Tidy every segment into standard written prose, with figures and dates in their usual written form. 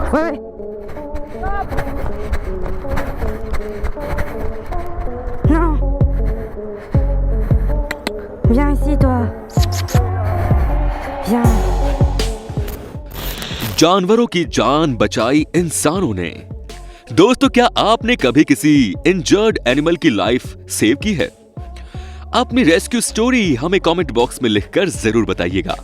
Ouais. Non. Viens ici, toi. Viens. जानवरों की जान बचाई इंसानों ने। दोस्तों, क्या आपने कभी किसी इंजर्ड एनिमल की लाइफ सेव की है? अपनी रेस्क्यू स्टोरी हमें कमेंट बॉक्स में लिखकर जरूर बताइएगा।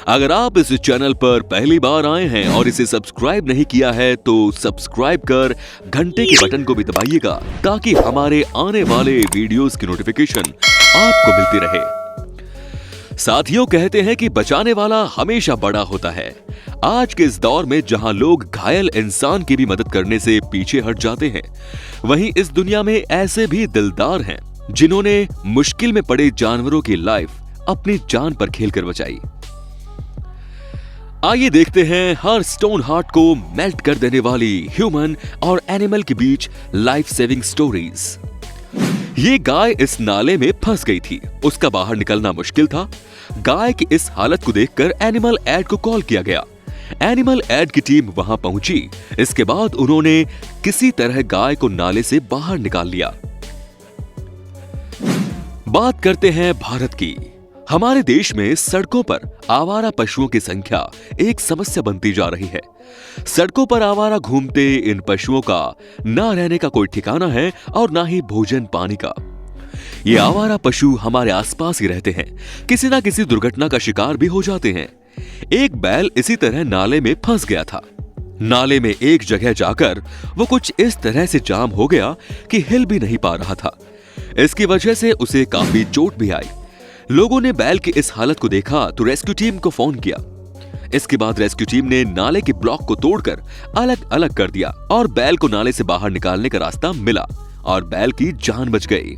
अगर आप इस चैनल पर पहली बार आए हैं और इसे सब्सक्राइब नहीं किया है तो सब्सक्राइब कर घंटे के बटन को भी दबाइएगा ताकि हमारे आने वाले वीडियोस की नोटिफिकेशन आपको मिलती रहे। साथियों, कहते हैं कि बचाने वाला हमेशा बड़ा होता है। आज के इस दौर में जहां लोग घायल इंसान की भी मदद करने से पीछे हट जाते हैं, वहीं इस दुनिया में ऐसे भी दिलदार हैं जिन्होंने मुश्किल में पड़े जानवरों की लाइफ अपनी जान पर खेलकर बचाई। आइए देखते हैं हर स्टोन हार्ट को मेल्ट कर देने वाली ह्यूमन और एनिमल के बीच लाइफ सेविंग स्टोरीज। ये गाय इस नाले में फंस गई थी। उसका बाहर निकलना मुश्किल था। गाय की इस हालत को देखकर एनिमल एड को कॉल किया गया। एनिमल एड की टीम वहां पहुंची। इसके बाद उन्होंने किसी तरह गाय को नाले से बाहर निकाल लिया। बात करते हैं भारत की। हमारे देश में सड़कों पर आवारा पशुओं की संख्या एक समस्या बनती जा रही है। सड़कों पर आवारा घूमते इन पशुओं का ना रहने का कोई ठिकाना है और ना ही भोजन पानी का। ये आवारा पशु हमारे आसपास ही रहते हैं, किसी ना किसी दुर्घटना का शिकार भी हो जाते हैं। एक बैल इसी तरह नाले में फंस गया था। नाले में एक जगह जाकर वो कुछ इस तरह से जाम हो गया कि हिल भी नहीं पा रहा था। इसकी वजह से उसे काफी चोट भी आई। लोगों ने बैल की इस हालत को देखा तो रेस्क्यू टीम को फोन किया। इसके बाद रेस्क्यू टीम ने नाले के ब्लॉक को तोड़कर अलग अलग कर दिया और बैल को नाले से बाहर निकालने का रास्ता मिला और बैल की जान बच गई।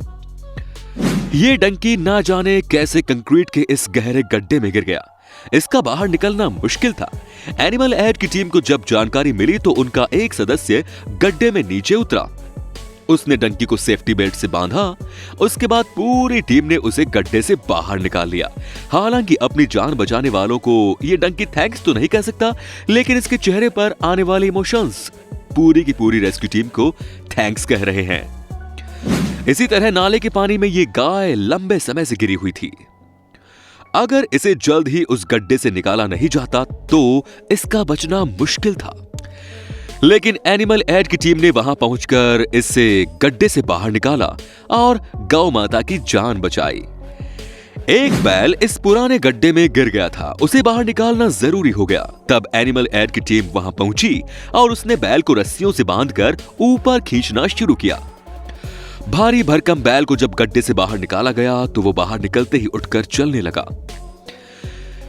ये डंकी ना जाने कैसे कंक्रीट के इस गहरे गड्ढे में गिर गया। इसका बाहर निकलना मुश्किल था। एनिमल एड की टीम को जब जानकारी मिली तो उनका एक सदस्य गड्ढे में नीचे उतरा। उसने डंकी को सेफ्टी बेल्ट से बांधा। उसके बाद पूरी टीम ने उसे गड्ढे से बाहर निकाल लिया। हालांकि अपनी जान बचाने वालों को ये डंकी थैंक्स तो नहीं कह सकता, लेकिन इसके चेहरे पर आने वाले इमोशंस पूरी की पूरी रेस्क्यू टीम को थैंक्स कह रहे हैं। इसी तरह नाले के पानी में ये गाय लंबे समय से गिरी हुई थी। अगर इसे जल्द ही उस गड्ढे से निकाला नहीं जाता तो इसका बचना मुश्किल था। लेकिन एनिमल एड की टीम ने वहां पहुंचकर इसे गड्ढे से बाहर निकाला और गौ माता की जान बचाई। एक बैल इस पुराने गड्ढे में गिर गया था, उसे बाहर निकालना जरूरी हो गया। तब एनिमल एड की टीम वहां पहुंची और उसने बैल को रस्सियों से बांधकर ऊपर खींचना शुरू किया। भारी भरकम बैल को जब गड्ढे से बाहर निकाला गया तो वो बाहर निकलते ही उठकर चलने लगा।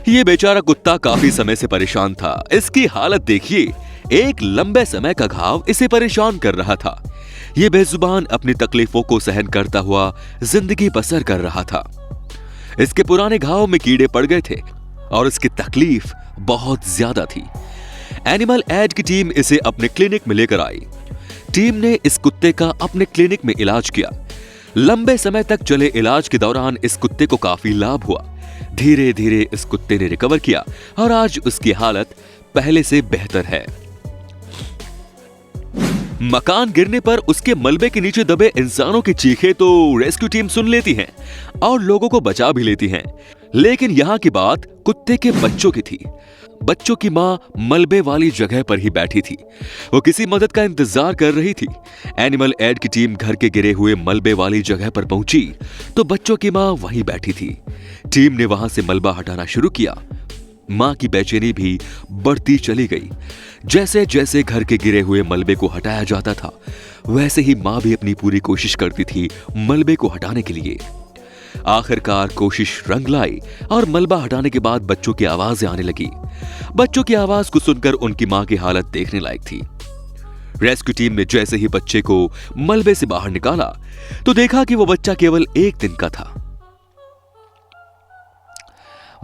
ये बेचारा कुत्ता काफी समय से परेशान था। इसकी हालत देखिए, एक लंबे समय का घाव इसे परेशान कर रहा था। ये बेजुबान अपनी तकलीफों को सहन करता हुआ जिंदगी बसर कर रहा था। इसके पुराने घाव में कीड़े पड़ गए थे और इसकी तकलीफ बहुत ज्यादा थी। एनिमल एड की टीम इसे अपने क्लिनिक में लेकर आई। टीम ने इस कुत्ते का अपने क्लिनिक में इलाज किया। लंबे समय तक चले इलाज के दौरान इस कुत्ते को काफी लाभ हुआ। धीरे धीरे इस कुत्ते ने रिकवर किया और आज उसकी हालत पहले से बेहतर है। मकान गिरने पर उसके मलबे के नीचे दबे इंसानों की चीखें तो रेस्क्यू टीम सुन लेती है और लोगों को बचा भी लेती है। लेकिन यहाँ की बात कुत्ते के बच्चों की थी। बच्चों की माँ मलबे वाली जगह पर ही बैठी थी। वो किसी मदद का इंतजार कर रही थी। एनिमल एड की टीम घर के गिरे हुए मलबे वाली जगह पर पहुंची तो बच्चों की माँ वहीं बैठी थी। टीम ने वहां से मलबा हटाना शुरू किया। माँ की बेचैनी भी बढ़ती चली गई। जैसे जैसे घर के गिरे हुए मलबे को हटाया जाता था, वैसे ही माँ भी अपनी पूरी कोशिश करती थी मलबे को हटाने के लिए। आखिरकार कोशिश रंग लाई और मलबा हटाने के बाद बच्चों की आवाजें आने लगी। बच्चों की आवाज को सुनकर उनकी माँ की हालत देखने लायक थी। रेस्क्यू टीम ने जैसे ही बच्चे को मलबे से बाहर निकाला तो देखा कि वो बच्चा केवल 1 दिन का था।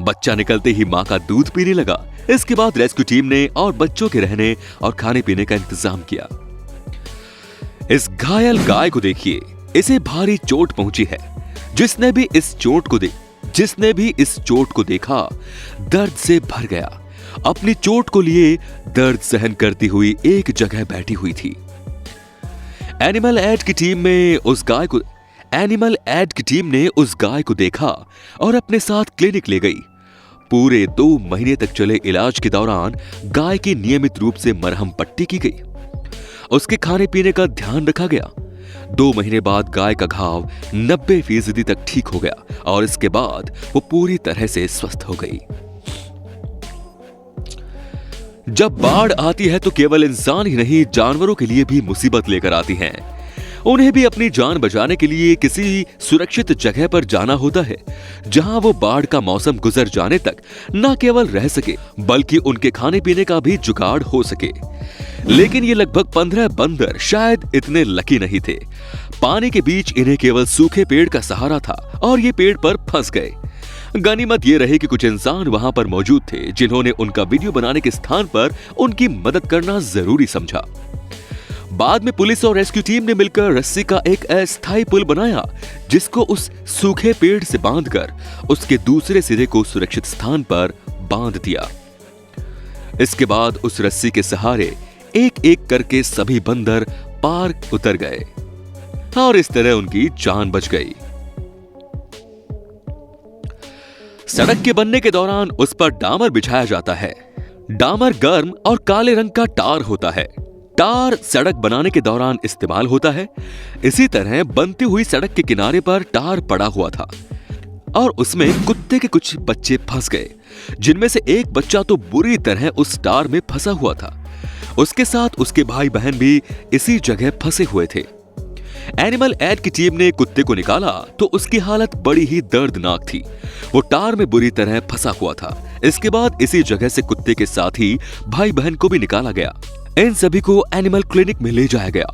बच्चा निकलते ही माँ का दूध पीने लगा। इसके बाद रेस्क्यू टीम ने और बच्चों के रहने और खाने पीने का इंतजाम किया। इस घायल गाय को देखिए, इसे भारी चोट पहुंची है। जिसने भी इस चोट को देखा दर्द से भर गया। अपनी चोट को लिए दर्द सहन करती हुई एक जगह बैठी हुई थी। एनिमल एड की टीम ने उस गाय को देखा और अपने साथ क्लिनिक ले गई। पूरे 2 महीने तक चले इलाज के दौरान गाय की नियमित रूप से मरहम पट्टी की गई। उसके खाने पीने का ध्यान रखा गया। 2 महीने बाद गाय का घाव 90% तक ठीक हो गया और इसके बाद वो पूरी तरह से स्वस्थ हो गई। जब बाढ़ आती है तो केवल इंसान ही नहीं, जानवरों के लिए भी मुसीबत लेकर आती है। उन्हें भी अपनी जान बचाने के लिए किसी सुरक्षित जगह पर जाना होता है, जहां वो बाढ़ का मौसम गुजर जाने तक न केवल रह सके बल्कि उनके खाने पीने का भी जुगाड़ हो सके। लेकिन ये लगभग 15 बंदर शायद इतने लकी नहीं थे। पानी के बीच इन्हें केवल सूखे पेड़ का सहारा था और ये पेड़ पर फंस गए। गनीमत ये रही कि कुछ इंसान वहां पर मौजूद थे जिन्होंने उनका वीडियो बनाने के स्थान पर उनकी मदद करना जरूरी समझा। बाद में पुलिस और रेस्क्यू टीम ने मिलकर रस्सी का एक अस्थायी पुल बनाया, जिसको उस सूखे पेड़ से बांधकर उसके दूसरे सिरे को सुरक्षित स्थान पर बांध दिया। इसके बाद उस रस्सी के सहारे एक एक करके सभी बंदर पार उतर गए और इस तरह उनकी जान बच गई। सड़क के बनने के दौरान उस पर डामर बिछाया जाता है। डामर गर्म और काले रंग का टार होता है। टार सड़क बनाने के दौरान इस्तेमाल होता है। इसी तरह बनती हुई सड़क के किनारे पर टार पड़ा हुआ था और उसमें कुत्ते के कुछ बच्चे फंस गए, जिनमें से एक बच्चा तो बुरी तरह उस टार में फंसा हुआ था। उसके साथ उसके भाई बहन भी इसी जगह फंसे हुए थे। एनिमल एड की टीम ने कुत्ते को निकाला तो उसकी हालत बड़ी ही दर्दनाक थी। वो टार में बुरी तरह फंसा हुआ था। इसके बाद इसी जगह से कुत्ते के साथ ही भाई बहन को भी निकाला गया। इन सभी को एनिमल क्लिनिक में ले जाया गया।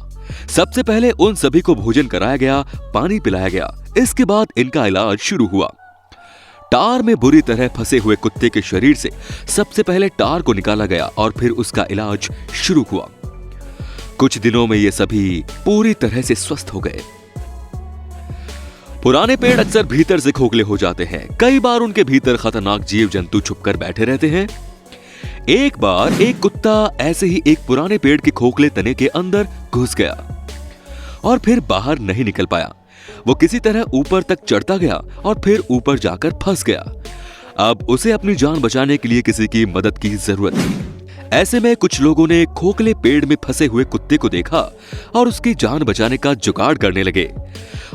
सबसे पहले उन सभी को भोजन कराया गया, पानी पिलाया गया। इसके बाद इनका इलाज शुरू हुआ। टार में बुरी तरह फंसे हुए कुत्ते के शरीर से सबसे पहले टार को निकाला गया और फिर उसका इलाज शुरू हुआ। कुछ दिनों में ये सभी पूरी तरह से स्वस्थ हो गए। पुराने पेड़ अक्सर भीतर से खोखले हो जाते हैं। कई बार उनके भीतर खतरनाक जीव जंतु छुपकर बैठे रहते हैं। एक बार एक कुत्ता ऐसे ही एक पुराने पेड़ के खोखले तने के अंदर घुस गया और फिर बाहर नहीं निकल पाया। वो किसी तरह ऊपर तक चढ़ता गया और फिर ऊपर जाकर फंस गया। अब उसे अपनी जान बचाने के लिए किसी की मदद की जरूरत थी। ऐसे में कुछ लोगों ने खोखले पेड़ में फंसे हुए कुत्ते को देखा और उसकी जान बचाने का जुगाड़ करने लगे।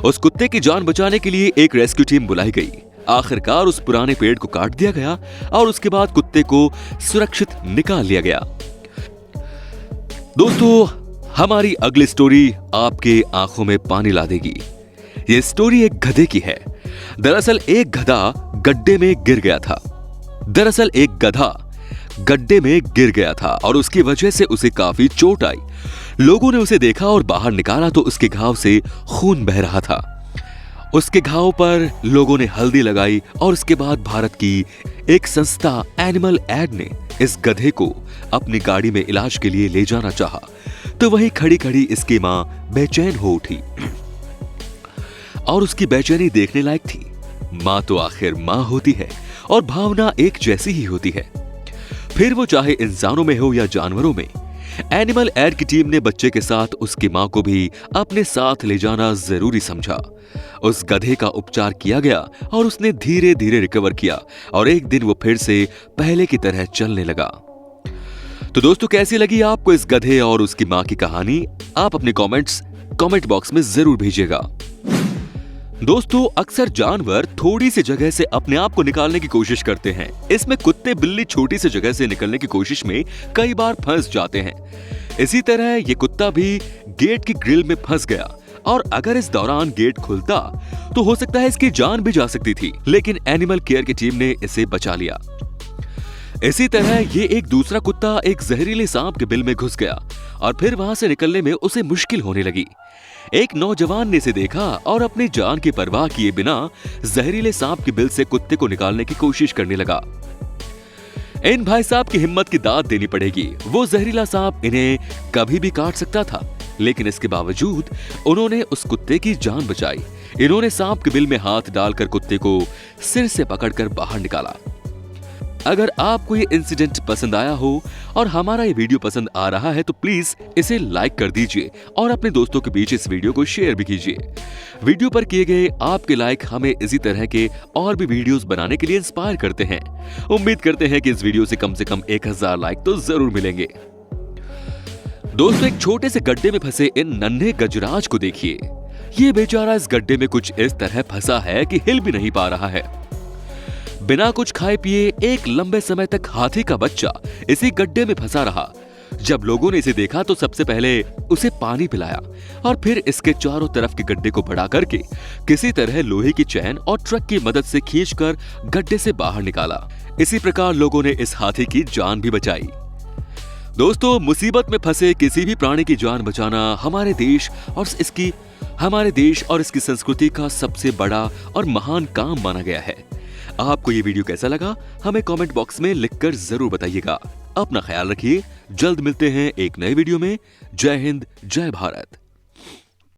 उस कुत्ते की जान बचाने के लिए एक रेस्क्यू टीम बुलाई गई। आखिरकार उस पुराने पेड़ को काट दिया गया और उसके बाद कुत्ते को सुरक्षित निकाल लिया गया। दोस्तों, हमारी अगली स्टोरी आपके आंखों में पानी ला देगी। ये स्टोरी एक गधे की है। दरअसल एक गधा गड्ढे में गिर गया था और उसकी वजह से उसे काफी चोट आई। लोगों ने उसे देखा और बाहर निकाला तो उसके घाव से खून बह रहा था। उसके घाव पर लोगों ने हल्दी लगाई और उसके बाद भारत की एक संस्था एनिमल एड ने इस गधे को अपनी गाड़ी में इलाज के लिए ले जाना चाहा तो वहीं खड़ी खड़ी इसकी मां बेचैन हो उठी और उसकी बेचैनी देखने लायक थी। मां तो आखिर मां होती है और भावना एक जैसी ही होती है, फिर वो चाहे इंसानों में हो या जानवरों में। एनिमल एड की टीम ने बच्चे के साथ उसकी मां को भी अपने साथ ले जाना जरूरी समझा। उस गधे का उपचार किया गया और उसने धीरे धीरे रिकवर किया और एक दिन वो फिर से पहले की तरह चलने लगा। तो दोस्तों, कैसी लगी आपको इस गधे और उसकी मां की कहानी? आप अपने कमेंट बॉक्स में जरूर भेजिएगा। दोस्तों, अक्सर जानवर थोड़ी सी जगह से अपने आप को निकालने की कोशिश करते हैं। इसमें कुत्ते बिल्ली छोटी सी जगह से निकलने की कोशिश में कई बार फंस जाते हैं। इसी तरह ये कुत्ता भी गेट की ग्रिल में फंस गया और अगर इस दौरान गेट खुलता तो हो सकता है इसकी जान भी जा सकती थी, लेकिन एनिमल केयर की टीम ने इसे बचा लिया। इसी तरह ये एक दूसरा कुत्ता एक जहरीले सांप के बिल में घुस गया और फिर वहां से निकलने में उसे मुश्किल होने लगी। एक नौजवान ने इसे देखा और अपनी जान की परवाह किए बिना जहरीले सांप के बिल से कुत्ते को निकालने की कोशिश करने लगा। इन भाई साहब की हिम्मत की दाद देनी पड़ेगी। वो जहरीला सांप इन्हें कभी भी काट सकता था, लेकिन इसके बावजूद उन्होंने उस कुत्ते की जान बचाई। इन्होंने सांप के बिल में हाथ डालकर कुत्ते को सिर से पकड़कर बाहर निकाला। अगर आपको ये इंसिडेंट पसंद आया हो और हमारा ये वीडियो पसंद आ रहा है तो प्लीज इसे लाइक कर दीजिए और अपने दोस्तों के बीच इस वीडियो को शेयर भी कीजिए। वीडियो पर किए गए आपके लाइक हमें इसी तरह के और भी वीडियोस बनाने के लिए इंस्पायर करते हैं। उम्मीद करते हैं कि इस वीडियो से कम 1000 लाइक तो जरूर मिलेंगे। दोस्तों, एक छोटे से गड्ढे में फंसे इन नन्हे गजराज को देखिए। ये बेचारा इस गड्ढे में कुछ इस तरह फंसा है कि हिल भी नहीं पा रहा है। बिना कुछ खाए पिए एक लंबे समय तक हाथी का बच्चा इसी गड्ढे में फंसा रहा। जब लोगों ने इसे देखा तो सबसे पहले उसे पानी पिलाया और फिर इसके चारों तरफ के गड्ढे को बड़ा करके किसी तरह लोहे की चैन और ट्रक की मदद से खींचकर गड्ढे से बाहर निकाला। इसी प्रकार लोगों ने इस हाथी की जान भी बचाई। दोस्तों, मुसीबत में फंसे किसी भी प्राणी की जान बचाना हमारे देश और इसकी संस्कृति का सबसे बड़ा और महान काम माना गया है। आपको ये वीडियो कैसा लगा हमें कमेंट बॉक्स में लिखकर जरूर बताइएगा। अपना ख्याल रखिए। जल्द मिलते हैं एक नए वीडियो में। जय हिंद, जय भारत।